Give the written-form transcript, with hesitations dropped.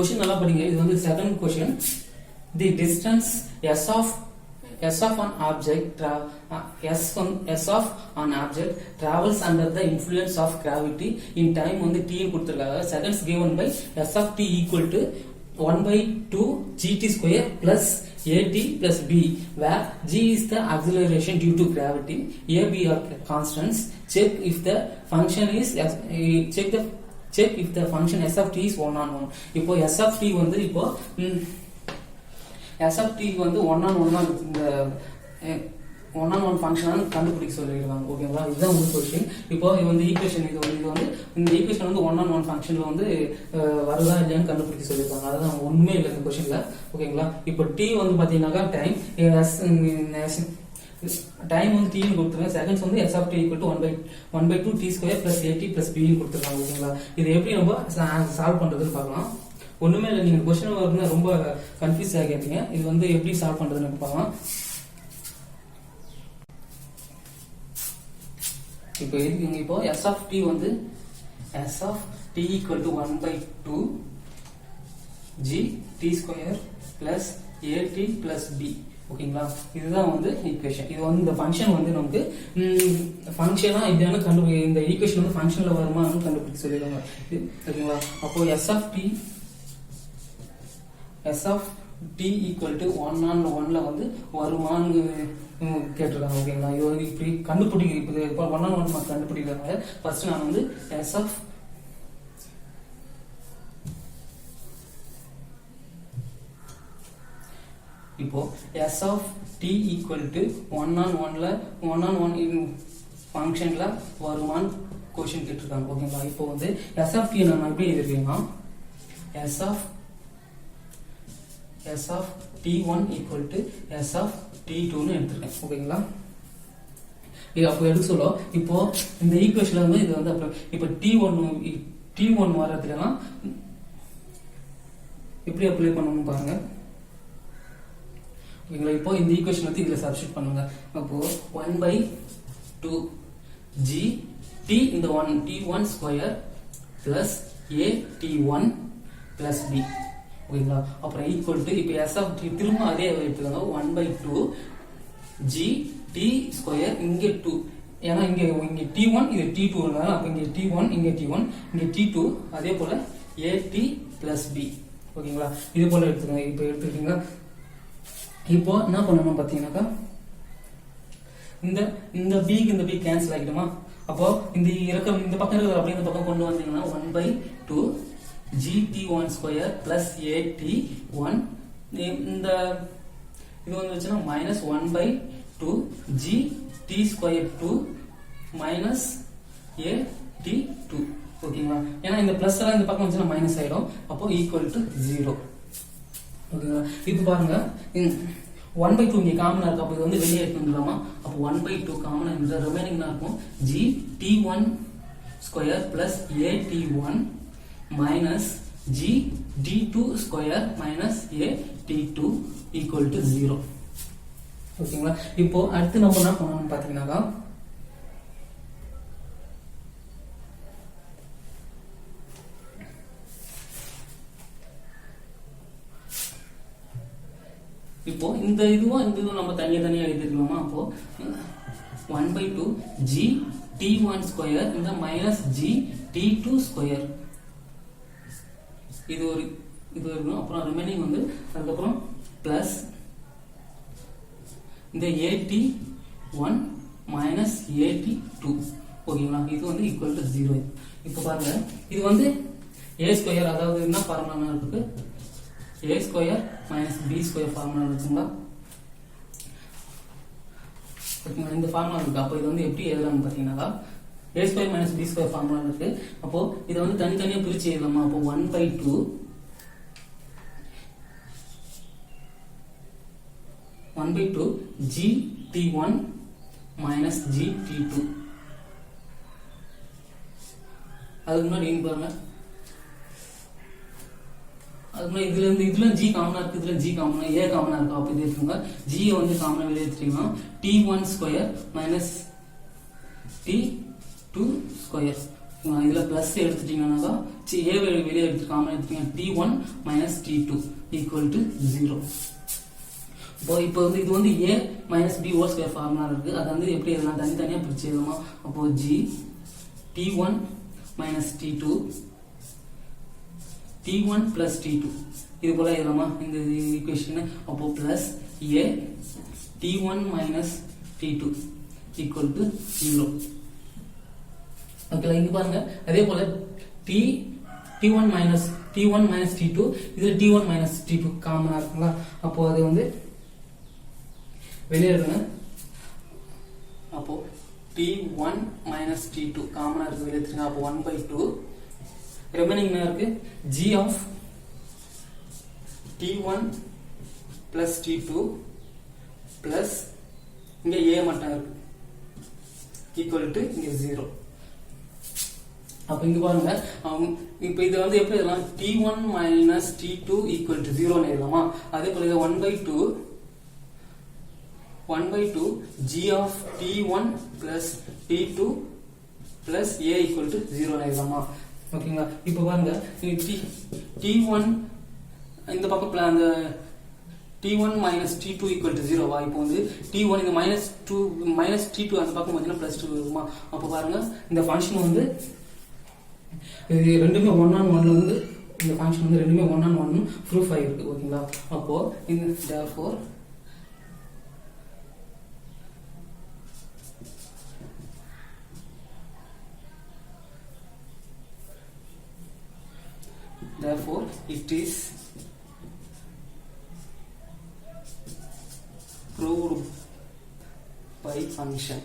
Question நல்லா படிங்க. இது வந்து second question. The distance s of an object travels under the influence of gravity in time வந்து t ன்னு கொடுத்திருக்காங்க. Seconds given by s of t equal to 1/2 gt square plus at plus b, where g is the acceleration due to gravity, a, b are constants. Check if the function s of t is 1 on 1. இப்போ s of t வந்து இப்போ s of t வந்து 1 on 1 தான் இந்த 1 on 1 function கண்டுபிடிக்க சொல்லிருக்காங்க. ஓகேங்களா, இதுதான் ஒரு क्वेश्चन. இப்போ இந்த ஈக்குவேஷன் இது வந்து இந்த ஈக்குவேஷன் வந்து 1 on 1 ஃபங்க்ஷன்ல வந்து வருதா இல்லையான்னு கண்டுபிடிக்க சொல்லிருக்காங்க. அதுதான் ஒண்ணுமே இல்லை இந்த क्वेश्चनல. ஓகேங்களா, இப்போ t வந்து பாத்தீங்கன்னாக்கா டைம் வந்து t ன்னு கொடுத்துருக்காங்க. செகண்ட்ஸ் வந்து s of t equal to 1/2 t square plus at plus b ன்னு கொடுத்துருக்காங்க. ஓகேங்களா, இது எப்படி நம்ம சால்வ் பண்றதுன்னு பார்க்கலாம். ஒண்ணுமே இல்லை, நீங்க क्वेश्चन வருதுன்னா ரொம்ப கன்ஃபியூஸ் ஆகிட்டீங்க. இது வந்து எப்படி சால்வ் பண்றதுன்னு பார்க்கலாம். இப்போ இதுக்கு இப்போ s of t வந்து s of t equal to 1/2 g t square plus at plus b. ஓகேங்களா, இதுதான் வந்து ஈக்குவேஷன். இது வந்து இந்த ஃபங்க்ஷன் வந்து நமக்கு ஃபங்க்ஷனா இப்படியான இந்த ஈக்குவேஷன் வந்து ஃபங்க்ஷன்ல வருமானு கண்டுபிடிக்க சொல்லிடுவாங்க. ஓகேங்களா, அப்போ s of t equal to 1 on 1ல வந்து வருமானு கேட்டிருக்காங்க. ஓகேங்களா, இது வந்து இப்படி கண்டுபிடிக்க இப்போ 1 on 1 கண்டுபிடிக்கிறாங்க. ஃபர்ஸ்ட் நான் வந்து s of இப்போ s of t equal to 1 on 1ல 1 on 1 ஃபங்க்ஷன்ல வருமானு क्वेश्चन கேட்டிருக்காங்க. ஓகேங்களா, இப்போ வந்து s of t நான் எப்படி எழுதிருக்கேன்னா s of t1 equal to s of t2 ன்னு எடுத்துருக்கேன். ஓகேங்களா, இது அப்போ எடுக்க சொல்ல இப்போ இந்த ஈக்குவேஷன்ல வந்து இது வந்து இப்போ t1 வரதுலனா எப்படி அப்ளை பண்ணனும் பாருங்க. ஓகேங்களா, இப்போ இந்த ஈக்குவேஷன் வந்து இதுல சப்ஸ்டிட்யூட் பண்ணுங்க. அப்போ 1/2 g t இந்த 1 t1 square plus a t1 plus b. ஓகேங்களா, அப்புறம் ஈக்குவல் டு இப்போ s of t திரும்ப அதே எடுத்துக்கோங்க. 1/2 g t ஸ்கொயர் இங்க 2, ஏன்னா இங்க t1 இது t2 னால அப்ப இங்க t1 இங்க t1 இங்க t2 அதே போல at plus b. ஓகேங்களா, இது போல எடுத்துக்கோங்க. இப்போ எடுத்துக்கிட்டீங்க. இப்போ என்ன பண்ணணும் பாத்தீங்கன்னாக்கா இந்த b க்கு இந்த b கேன்சல் ஆகிடுமா. அப்போ இந்த பக்கம் இருக்கிற அப்படியே இந்த பக்கம் கொண்டு வந்தீங்கன்னா 1/2 gt1 ஸ்கொயர் plus at1 இந்த இது வந்துச்சுன்னா minus 1/2 gt square 2 minus at2. ஓகேங்களா, ஏன்னா இந்த பிளஸ் எல்லாம் இந்த பக்கம் வந்துச்சுன்னா மைனஸ் ஆயிடும். அப்போ ஈக்குவல் டு 0. ஓகேங்களா, இப்போ பாருங்க 1/2 இங்க காமனா இருக்கு. அப்போ இது வந்து வெளியே எடுத்து வந்துடலாமா. அப்போ 1/2 காமனா இந்த ரிமைனிங் இருக்கும் gt1 square plus at1 minus g d2 square minus a d2 equal to 0. ஓகேங்களா, இப்போ அடுத்து நம்ம என்ன பண்ணணும் பாத்தீங்கன்னாக்கா இப்போ இந்த இதுவும் நம்ம தனியா எழுதிக்கலாமா. அப்போ 1/2 g t1 ஸ்கொயர் இந்த மைனஸ் g t2 ஸ்கொயர் இது இருக்கும். அப்புறம் ரிமைனிங் வந்து அதுக்கப்புறம் பிளஸ் இந்த at1 மைனஸ் at2. ஓகேங்களா, இது வந்து ஈக்குவல் டு 0. இப்போ பாருங்க இது வந்து a ஸ்கொயர், அதாவது என்ன ஃபார்முலா இருக்கு, a square minus b square formula இருக்குங்களா. ஓகேங்களா, இந்த ஃபார்முலா இருக்கு. அப்போ இது வந்து எப்படி எழுதலாம் பாத்தீங்கன்னா a square minus b square formula இருக்கு. அப்போ இதை வந்து தனித்தனியா பிரிச்சு எழுதலாமா. அப்போ 1/2 gt1 minus gt2. அதுக்கு முன்னாடி பாருங்க, அதுக்கு முன்னாடி இதுல g காமனா இருக்கு, இதுல g காமனா a காமனா இருக்கு. அப்ப இது எடுத்துங்க. g வந்து காமனா வெளிய எடுத்துட்டீங்கன்னா t1 square minus t2 square இதுல பிளஸ் எடுத்துட்டீங்கன்னா a வெளியே எடுத்துக்காம எடுத்துட்டீங்க t1 minus t2 equal to 0. இப்போ வந்து இது வந்து a minus b whole square formula இருக்கு. அது வந்து எப்படி எழுதலாம் தனித்தனியா பிரிச்சு எழுதலாம். அப்போ g t1 minus t2 t1 plus t2 இது போல எழுதலாமா இந்த ஈக்குவேஷன். அப்போ plus a t1 minus t2 equal to 0. Okay இங்க பாருங்க அதே போல t1 minus t2 இது t1 minus t2 காமனா இருக்குங்களா. அப்போ அது வந்து வெளியே எடுங்க. அப்போ t1 minus t2 காமனா இருக்கு வெளியே எடுத்துங்க. அப்போ 1/2 ரிமைனிங் என்ன இருக்கு g of t1 plus t2 plus இங்க a மட்டும் இருக்கு equal to இங்க 0. அப்ப இங்க பாருங்க இப்போ இது வந்து எப்படி எழுதலாம் t1 minus t2 equal to 0 ன்னு எழுதலாமா. அதே போல இது 1/2 g of t1 plus t2 plus a equal to 0 ன்னு எழுதலாமா. ஓகேங்களா. இப்போ பாருங்க t1 இந்த பக்கம் அந்த t1 minus t2 equal to 0 வா. இப்போ வந்து t1 இந்த minus t2 அந்த பக்கம் பார்த்தீங்கன்னா plus 2 இருக்குமா. அப்போ பாருங்க இந்த ஃபங்க்ஷன் வந்து இது ரெண்டுமே 1 on 1 வந்து இந்த ஃபங்க்ஷன் வந்து ரெண்டுமே 1 on 1 ப்ரூஃப் ஆயிருக்கு. ஓகேங்களா. அப்போ இந்த therefore it is proved by function.